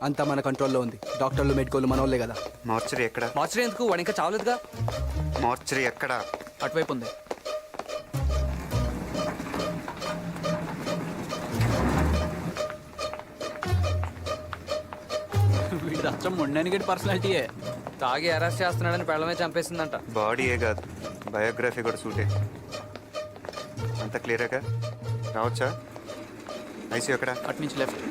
అంతా మన కంట్రోల్లో ఉంది. డాక్టర్లు మెడికోలు మన వాళ్ళే కదా. మార్చరీ ఎక్కడ? మార్చరీ ఎందుకు? వాడు ఇంకా చావలేదుగా. మార్చరీ ఎక్కడ? అటువైపు ఉంది. వీడు అచ్చం మొండానికి పర్సనాలిటీయే. తాగి అరెస్ట్ చేస్తున్నాడని పెళ్ళమే చంపేసిందంట. బాడీయే కాదు, బయోగ్రఫీ కూడా సూటే. అంత క్లియర్గా రావచ్చా? ఐసీయూ ఎక్కడ? అటు నుంచి లెఫ్ట్.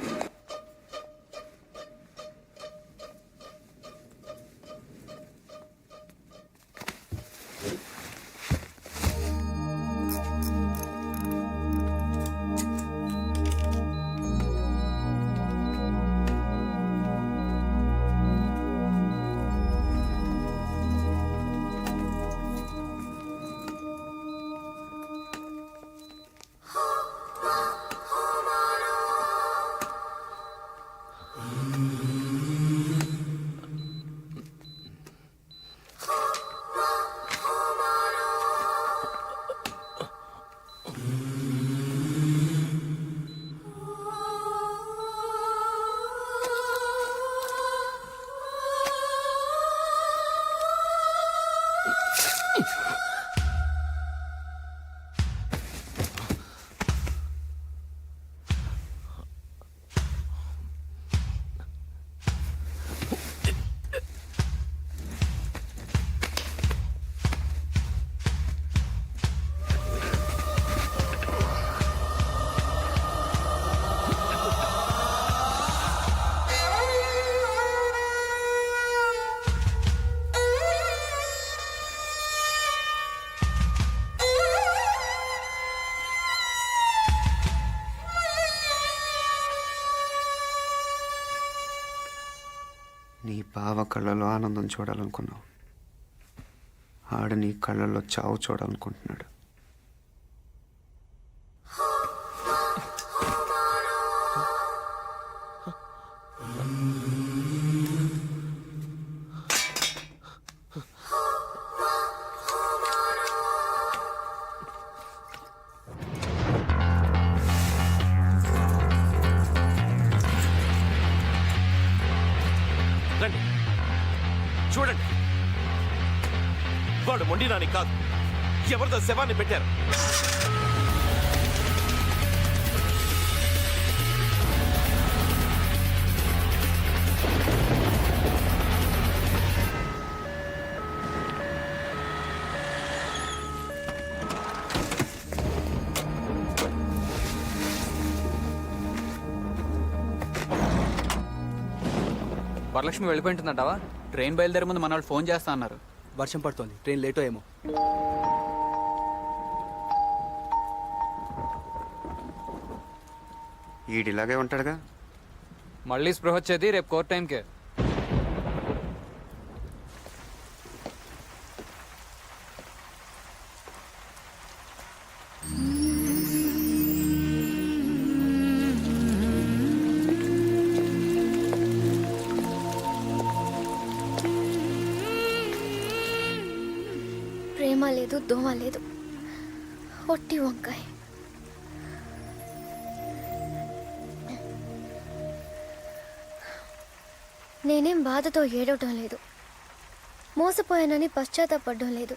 నీ బావ కళ్ళలో ఆనందం చూడాలనుకున్నావు, ఆడ నీ కళ్ళల్లో చావు చూడాలనుకుంటున్నాడు. రండి చూడండి, వాడు మొండినాని కాదు, ఎవరిదో శవాన్ని పెట్టారు. వరలక్ష్మి వెళ్ళిపోయింటుందంటావా? ట్రైన్ బయలుదేరే ముందు మన వాళ్ళు ఫోన్ చేస్తా అన్నారు. వర్షం పడుతోంది, ట్రైన్ లేటో ఏమో. ఈడిలాగే ఉంటాడుగా. మళ్ళీ స్పృహ వచ్చేది రేపు కోర్ట్ టైంకే. ప్రేమ లేదు, దోమ లేదు, ఒట్టి వంకాయ. నేనేం బాధతో ఏడవటం లేదు, మోసపోయానని పశ్చాత్తాపడడం లేదు.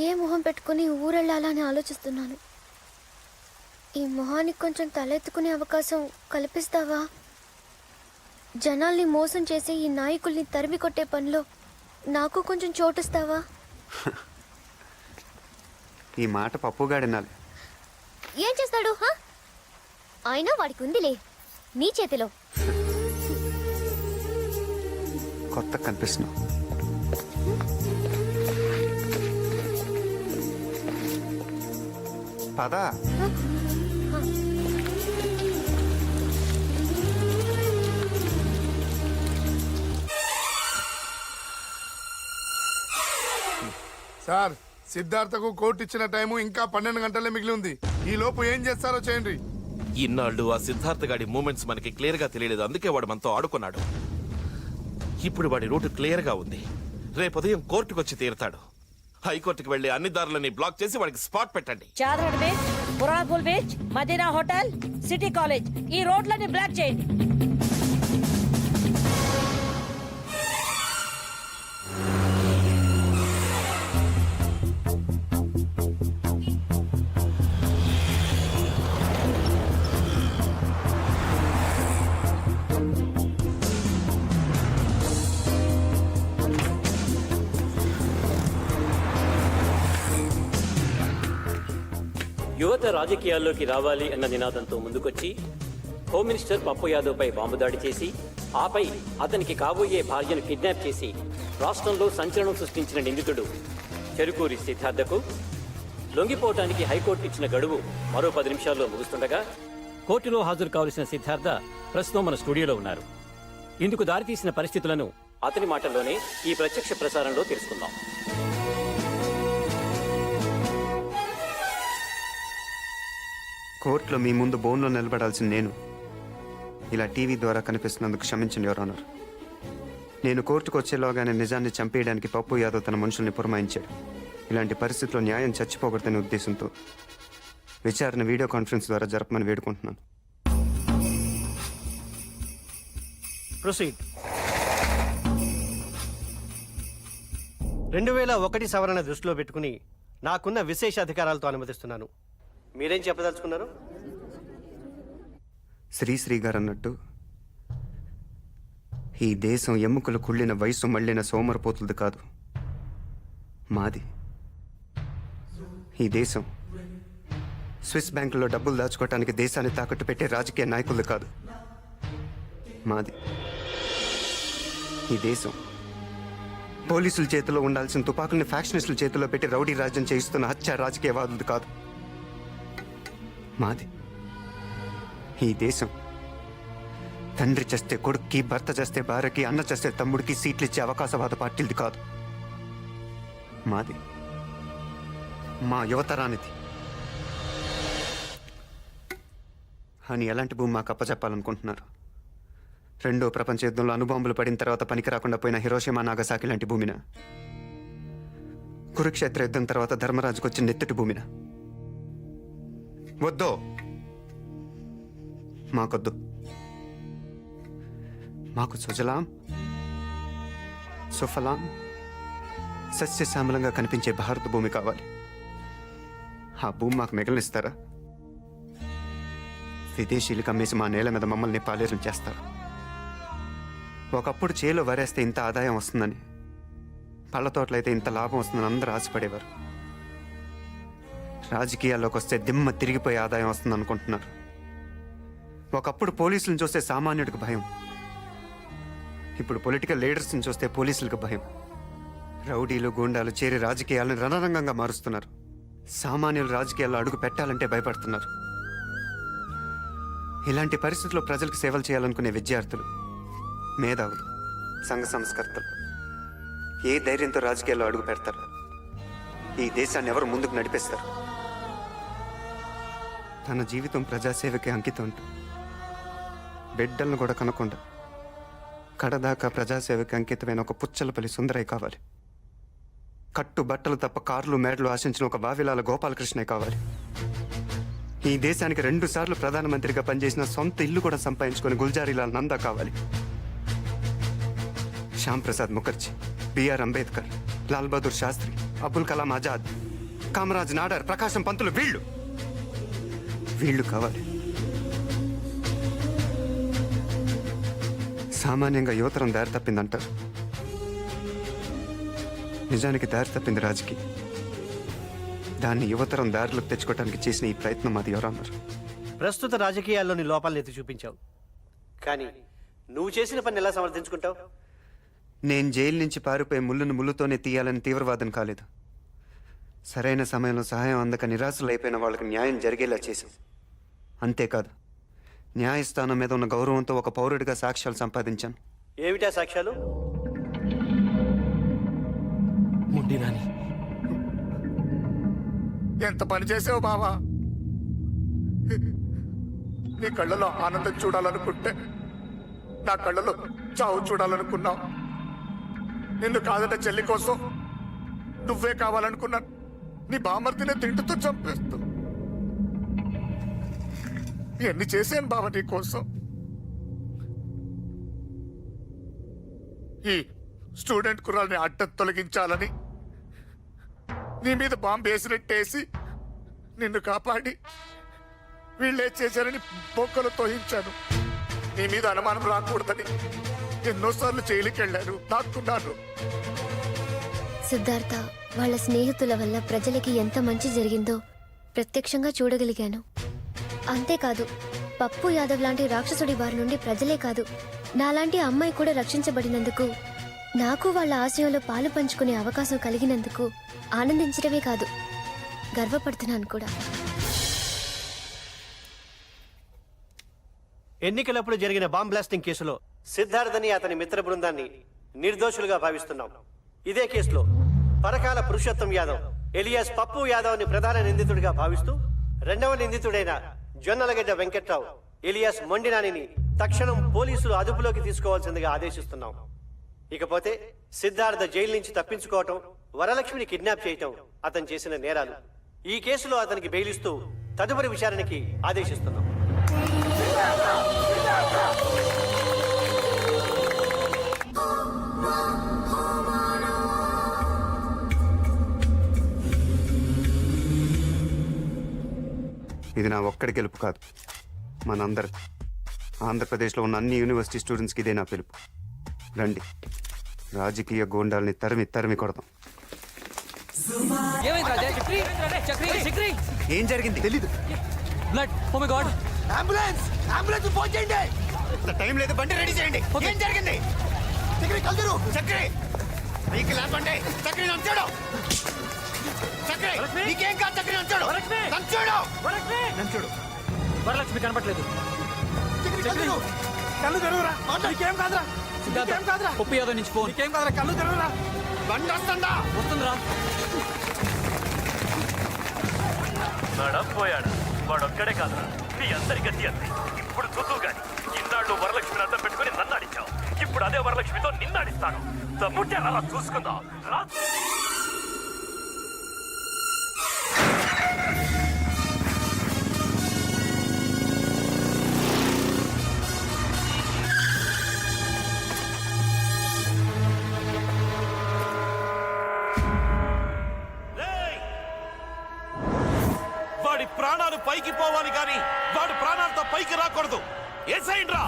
ఏ మొహం పెట్టుకుని ఊరెళ్ళాలా అని ఆలోచిస్తున్నాను. ఈ మొహానికి కొంచెం తలెత్తుకునే అవకాశం కల్పిస్తావా? జనాల్ని మోసం చేసి ఈ నాయకుల్ని తరిమి కొట్టే పనిలో నాకు కొంచెం చోటిస్తావా? ఈ మాట పప్పుగాడినాలి. ఏం చేస్తాడు? అయినా వాడికి ఉందిలే నీ చేతిలో. కొత్త కనిపిస్తున్నావు. పదా సార్, సిద్ధార్థకు కోర్టు ఇచ్చిన టైము ఇంకా 12 గంటలే మిగిలి ఉంది. ఈ లోపు ఏం చేస్తారో చేయండి. ఇన్నాళ్ళు ఆ సిద్ధార్థ గాడి మూమెంట్స్ మనకి క్లియర్ గా తెలియలేదు, అందుకే వాడు మనతో ఆడుకున్నాడు. ఇప్పుడు వాడి రూట్ క్లియర్ గా ఉంది. రేపు ఉదయం కోర్టుకు వచ్చి తీరుతాడు. హైకోర్టుకు వెళ్లి అన్ని దారులని బ్లాక్ చేసి వాడికి స్పాట్ పెట్టండి. Chadar beach, Purapul beach, Madina hotel, city college, ఈ రోడ్లని బ్లాక్ చేయండి. యువత రాజకీయాల్లోకి రావాలి అన్న నినాదంతో ముందుకొచ్చి హోమ్ మినిస్టర్ పప్పు యాదవ్పై బాంబు దాడి చేసి ఆపై అతనికి కాబోయే భార్యను కిడ్నాప్ చేసి రాష్ట్రంలో సంచలనం సృష్టించిన నిందితుడు చెరుకూరి సిద్ధార్థకు లొంగిపోవటానికి హైకోర్టు ఇచ్చిన గడువు మరో 10 నిమిషాల్లో ముగుస్తుండగా కోర్టులో హాజరు కావలసిన సిద్ధార్థ ప్రస్తుతం మన స్టూడియోలో ఉన్నారు. ఇందుకు దారితీసిన పరిస్థితులను అతని మాటల్లోనే ఈ ప్రత్యక్ష ప్రసారంలో తెలుసుకుందాం. కోర్టులో మీ ముందు బోన్లో నిలబడాల్సిన నేను ఇలా టీవీ ద్వారా కనిపిస్తున్నందుకు క్షమించండి యువర్ ఆనర్. నేను కోర్టుకు వచ్చేలోగానే నిజాన్ని చంపేయడానికి పప్పు యాదవ్ తన మనుషుల్ని పురమాయించాడు. ఇలాంటి పరిస్థితుల్లో న్యాయం చచ్చిపోకూడదనే ఉద్దేశంతో విచారణ వీడియో కాన్ఫరెన్స్ ద్వారా జరపమని వేడుకుంటున్నాను. ప్రొసీడ్. 2001 సవరణ దృష్టిలో పెట్టుకుని నాకున్న విశేష అధికారాలతో అనుమతిస్తున్నాను. మీరేం చెప్పదలుచుకున్నారు? శ్రీశ్రీ గారు అన్నట్టు ఈ దేశం ఎముకలు కుళ్ళిన వయసు మళ్ళిన సోమరపోతులది కాదు, మాది. ఈ దేశం స్విస్ బ్యాంకులో డబ్బులు దాచుకోవటానికి దేశాన్ని తాకట్టు పెట్టే రాజకీయ నాయకులది కాదు, మాది. ఈ దేశం పోలీసుల చేతిలో ఉండాల్సిన తుపాకుల్ని ఫ్యాక్షనిస్టుల చేతిలో పెట్టి రౌడీ రాజ్యం చేయిస్తున్న హత్య రాజకీయవాదులది కాదు, మాది. ఈ దేశం తండ్రి చేస్తే కొడుక్కి, భర్త చేస్తే భార్యకి, అన్న చేస్తే తమ్ముడికి సీట్లు ఇచ్చే అవకాశవాద పార్టీలది కాదు, మాది. మా యువతరానిది. అని ఎలాంటి భూమి మాకు అప్పచెప్పాలనుకుంటున్నారు? రెండో ప్రపంచ యుద్ధంలో అణుబాంబులు పడిన తర్వాత పనికి రాకుండా పోయిన హిరోషిమా నాగసాకి లాంటి భూమిన? కురుక్షేత్ర యుద్ధం తర్వాత ధర్మరాజుకు వచ్చిన నెత్తుటి భూమిన? వద్దో, మాకొద్దు. మాకు సుజలాం సుఫలాం సస్యశ్యామలంగా కనిపించే భారత భూమి కావాలి. ఆ భూమి మాకు మిగలనిస్తారా? విదేశీయులకు అమ్మేసి మా నేల మీద మమ్మల్ని పాలేరం చేస్తారు. ఒకప్పుడు చేలో వరేస్తే ఇంత ఆదాయం వస్తుందని, పళ్ళ తోటలైతే ఇంత లాభం వస్తుందని అందరూ ఆశపడేవారు. రాజకీయాల్లోకి వస్తే దిమ్మ తిరిగిపోయే ఆదాయం వస్తుంది అనుకుంటున్నారు. ఒకప్పుడు పోలీసులను చూస్తే సామాన్యుడికి భయం, ఇప్పుడు పొలిటికల్ లీడర్స్ని చూస్తే పోలీసులకు భయం. రౌడీలు, గూండాలు చేరి రాజకీయాలను రణరంగంగా మారుస్తున్నారు. సామాన్యులు రాజకీయాల్లో అడుగు పెట్టాలంటే భయపడుతున్నారు. ఇలాంటి పరిస్థితుల్లో ప్రజలకు సేవలు చేయాలనుకునే విద్యార్థులు, మేధావులు, సంఘ సంస్కర్తలు ఏ ధైర్యంతో రాజకీయాల్లో అడుగు పెడతారు? ఈ దేశాన్ని ఎవరు ముందుకు నడిపిస్తారు? తన జీవితం ప్రజాసేవకి అంకితం అంటూ బిడ్డలను కూడా కనకుండా కడదాకా ప్రజాసేవకి అంకితమైన ఒక పుచ్చలపల్లి సుందరయ్య కావాలి. కట్టు బట్టలు తప్ప కార్లు, మేడలు ఆశించిన ఒక వావిలాల గోపాలకృష్ణయ్య కావాలి. ఈ దేశానికి 2 సార్లు ప్రధానమంత్రిగా పనిచేసిన సొంత ఇల్లు కూడా సంపాదించుకొని గుల్జారీలాల్ నందా కావాలి. శ్యామ్ ప్రసాద్ ముఖర్జీ, బిఆర్ అంబేద్కర్, లాల్ బహదూర్ శాస్త్రి, అబుల్ కలాం ఆజాద్, కామరాజ్ నాడార్, ప్రకాశం పంతులు, వీళ్ళు కావాలి. సామాన్యంగా యువతరం దారి తప్పిందంటారు. నిజానికి దారి తప్పింది రాజకీయం. దాన్ని యువతరం దారిలోకి తెచ్చుకోవడానికి చేసిన ఈ ప్రయత్నం మాది ఎవరన్నారు? ప్రస్తుత రాజకీయాల్లోని లోపాలను ఎత్తి చూపించావు, కానీ నువ్వు చేసిన పని ఎలా సమర్థించుకుంటావు? నేను జైలు నుంచి పారిపోయి ముళ్ళును ముళ్ళుతోనే తీయాలని తీవ్రవాదం కాలేదు. సరైన సమయంలో సహాయం అందక నిరాశలైపోయిన వాళ్ళకి న్యాయం జరిగేలా చేశాం. అంతేకాదు, న్యాయస్థానం మీద ఉన్న గౌరవంతో ఒక పౌరుడిగా సాక్ష్యాలు సంపాదించాను. ఏమిటా సాక్ష్యాలు? ముండి నాని, ఎంత పని చేసావు బావా? నీ కళ్ళలో ఆనందం చూడాలనుకుంటే నా కళ్ళలో చావు చూడాలనుకున్నావు. నిన్ను కాదట చెల్లి కోసం నువ్వే కావాలనుకున్నాను. నీ బామర్తినే తింటుతో చంపేస్తూ ఎన్ని చేశాను బావ నీ కోసం. ఈ స్టూడెంట్ కుర్రాల్ని అడ్డం తొలగించాలని నీ మీద బాంబు వేసినట్టేసి నిన్ను కాపాడి వీళ్ళే చేశారని బొక్కలు తోయించాను. నీ మీద అనుమానం రాకూడదని ఎన్నోసార్లు జైలుకి వెళ్ళారు, దాక్కున్నాను. సిద్ధార్థ వాళ్ళ స్నేహితుల వల్ల ప్రజలకి ఎంత మంచి జరిగిందో ప్రత్యక్షంగా చూడగలిగాను. అంతేకాదు పప్పు యాదవ్ లాంటి రాక్షసుడి బారి నుండి ప్రజలే కాదు, నాలాంటి అమ్మాయి కూడా రక్షించబడినందుకు, నాకు వాళ్ళ ఆశయంలో పాలు పంచుకునే అవకాశం కలిగినందుకు ఆనందించడమే కాదు, గర్వపడుతున్నాను కూడా. ఎన్నికలప్పుడు జరిగిన బాంబ్ బ్లాస్టింగ్ కేసులో సిద్ధార్థని అతని మిత్ర బృందాన్ని నిర్దోషులుగా భావిస్తున్నాం. ఇదే కేసులో పరకాల పురుషోత్తం యాదవ్ ఎలియాస్ పప్పు యాదవ్ని ప్రధాన నిందితుడిగా భావిస్తూ రెండవ నిందితుడైన జొన్నలగడ్డ వెంకట్రావు ఎలియాస్ మొండినానిని తక్షణం పోలీసులు అదుపులోకి తీసుకోవాల్సిందిగా ఆదేశిస్తున్నాం. ఇకపోతే సిద్ధార్థ జైలు నుంచి తప్పించుకోవటం, వరలక్ష్మిని కిడ్నాప్ చేయటం అతను చేసిన నేరాలు. ఈ కేసులో అతనికి బెయిలిస్తూ తదుపరి విచారణకి ఆదేశిస్తున్నాం. ఇది నా ఒక్కడి గెలుపు కాదు, మనందరి. ఆంధ్రప్రదేశ్లో ఉన్న అన్ని యూనివర్సిటీ స్టూడెంట్స్కి ఇదే నా పిలుపు. రండి, రాజకీయ గోండాల్ని తరిమి తరిమి కొడదాం. ఏమైంది రాజా? చక్రి చక్రి చక్రి ఏం జరిగింది తెలీదు. Blood. Oh my god. Ambulance ambulance phone చేయండి. టైం లేదు, బండి రెడీ చేయండి. ఏం జరిగింది? చక్రి కలుదురు. చక్రి నీకు లేపండి. చక్రి నంచాడు. చక్రి నీకేం కాదు. చక్రి నంచాడు. నంచాడు. నంచుడు. వరలక్ష్మి కనపట్లేదు. చక్రి కలుదురు. కళ్ళు తెరువురా. నీకేం కాదురా. నీకేం కాదురా. పప్పు యాదవ్ నుంచి ఫోన్. నీకేం కాదురా. కళ్ళు తెరువురా. బండి వస్తుందా? వస్తుందిరా. మేడం పోయాడు. వాడొక్కడే కాదురా, నీ అందరి గతి అంతే. ఇప్పుడు చూద్దు గాని, ఇన్నాళ్ళు వరలక్ష్మిని అడ్డం పెట్టుకుని నన్ను ఆడించావు. ఇప్పుడు అదే వరలక్ష్మితో నిన్ను ఆడిస్తాను. తమ్ముంటే అలా చూసుకుందాం రా. వాడి ప్రాణాలు పైకి పోవాలి కానీ వాడు ప్రాణాలతో పైకి రాకూడదు. ఏసైండ్రా.